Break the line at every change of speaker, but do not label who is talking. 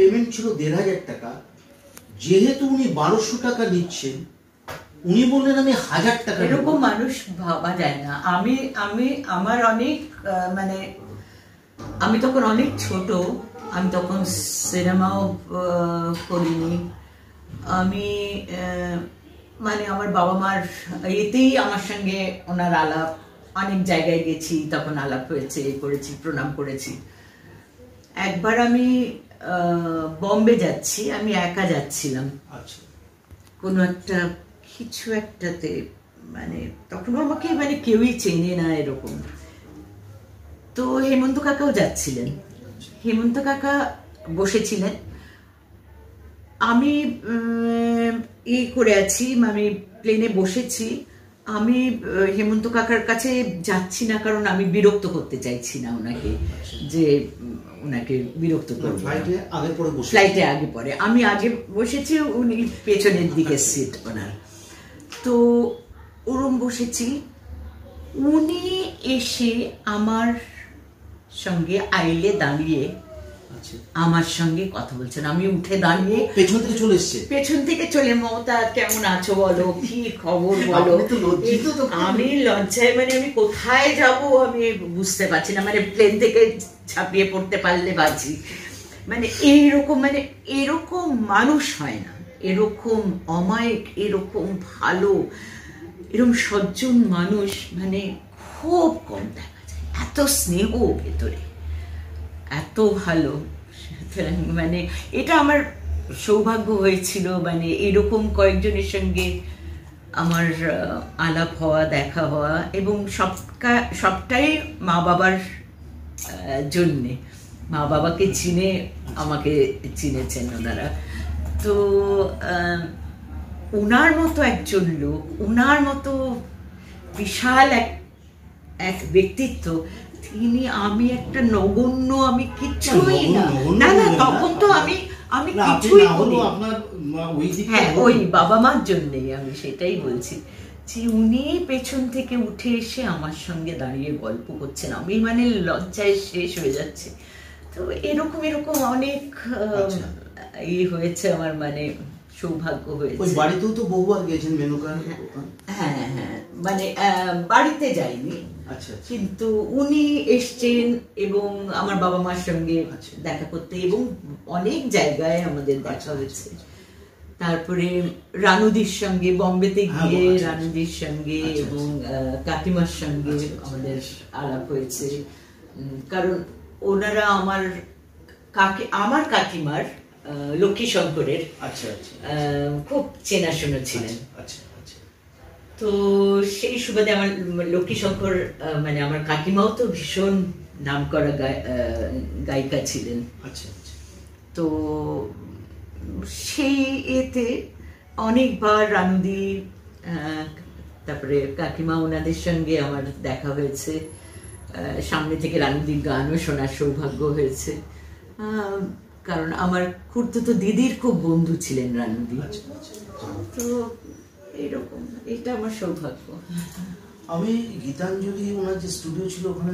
Payment ছিল ১,৫০০ টাকা, যেহেতু উনি ১২০০ টাকা নিচ্ছেন, উনি বললেন আমি ১,০০০ টাকা।
এরকম মানুষ ভাবা যায় না। আমি আমি আমার অনেক মানে আমি তখন অনেক ছোট, আমি তখন সিনেমাও করিনি। আমি মানে আমার বাবা মার এতেই আমার সঙ্গে ওনার আলাপ, অনেক জায়গায় গেছি, তখন আলাপ হয়েছে, করেছি, প্রণাম করেছি। একবার আমি বম্বে যাচ্ছি, আমি একা যাচ্ছিলাম কোনো একটা কিছু একটাতে, মানে তখন আমাকে মানে কেউই চেনে না এরকম। তো হেমন্ত কাকাও যাচ্ছিলেন, হেমন্ত কাকা বসেছিলেন, আমি করে আছি, আমি প্লেনে বসেছি। আমি হেমন্ত কাকার কাছে যাচ্ছি না, কারণ আমি বিরক্ত করতে চাইছি না ওনাকে, যে ওনাকে বিরক্ত করব। ফ্লাইটে আগে পরে আমি আগে বসেছি, উনি পেছনের দিকে সিট ওনার। তো ওরম বসেছি, উনি এসে আমার সঙ্গে আইলে দাঁড়িয়ে আমার সঙ্গে কথা বলছেন। আমি উঠে দাঁড়িয়ে
পেছন থেকে চলে এসছে,
পেছন থেকে চলে, মমতা কেমন আছো বলো, কি খবর বলো। আমি লজ্জায় মানে আমি কোথায় যাব আমি বুঝতে পারছি না, মানে প্লেন থেকে ঝাঁপিয়ে পড়তে পারলে বাঁচি, মানে এইরকম, মানে এরকম মানুষ হয় না, এরকম অমায়িক, এরকম ভালো, এরকম সজ্জন মানুষ মানে খুব কম দেখা যায়। এত স্নেহ ভেতরে, এত ভালো, মানে এটা আমার সৌভাগ্য হয়েছিল, মানে এরকম কয়েকজনের সঙ্গে আমার আলাপ হওয়া, দেখা হওয়া, এবং সবটাই মা বাবার জন্যে। মা বাবাকে চিনে আমাকে চিনেছেন ওনারা। তো ওনার মতো একজন লোক, ওনার মতো বিশাল এক ব্যক্তিত্ব, তিনি, আমি একটা নগণ্য, আমি কিছুই না, না না, তখন তো আমি কিছুই করি, হ্যাঁ ওই বাবা মার জন্যই আমি সেটাই বলছি, যে উনি পেছন থেকে উঠে এসে আমার সঙ্গে দাঁড়িয়ে গল্প করছেন, আমি মানে লজ্জায় শেষ হয়ে যাচ্ছে। তো এরকম এরকম অনেক হয়েছে আমার, মানে সৌভাগ্য হয়েছে।
ওই বাড়িতেও তো বহুবার গেছেন মেনকা?
হ্যাঁ হ্যাঁ, মানে বাড়িতে যাইনি, কিন্তু উনি এসছেন এবং আমার বাবা মার সঙ্গে দেখা করতে, এবং অনেক জায়গায় আমাদের দেখা হয়েছে। তারপরে রানুদির সঙ্গে বম্বেতে গিয়ে, রানুদির সঙ্গে এবং কাকিমার সঙ্গে আমাদের আলাপ হয়েছে, কারণ ওনারা আমার কাকিমার লক্ষ্মী শঙ্করের খুব চেনাশোনা ছিলেন। তো সেই সুবাদে আমার লক্ষ্মী শঙ্কর, মানে আমার কাকিমাও তো ভীষণ নামকরা গায়িকা ছিলেন। তো সেই এতে অনেকবার রানুদি, তারপরে কাকিমা, ওনাদের সঙ্গে আমার দেখা হয়েছে, সামনে থেকে রানুদির গানও শোনার সৌভাগ্য হয়েছে, কারণ আমার খুড়তুতো দিদির খুব বন্ধু ছিলেন রানুদি। তো এরকম, এটা আমার সৌভাগ্য।
আমি গীতাঞ্জলি, ওনার যে স্টুডিও ছিল ওখানে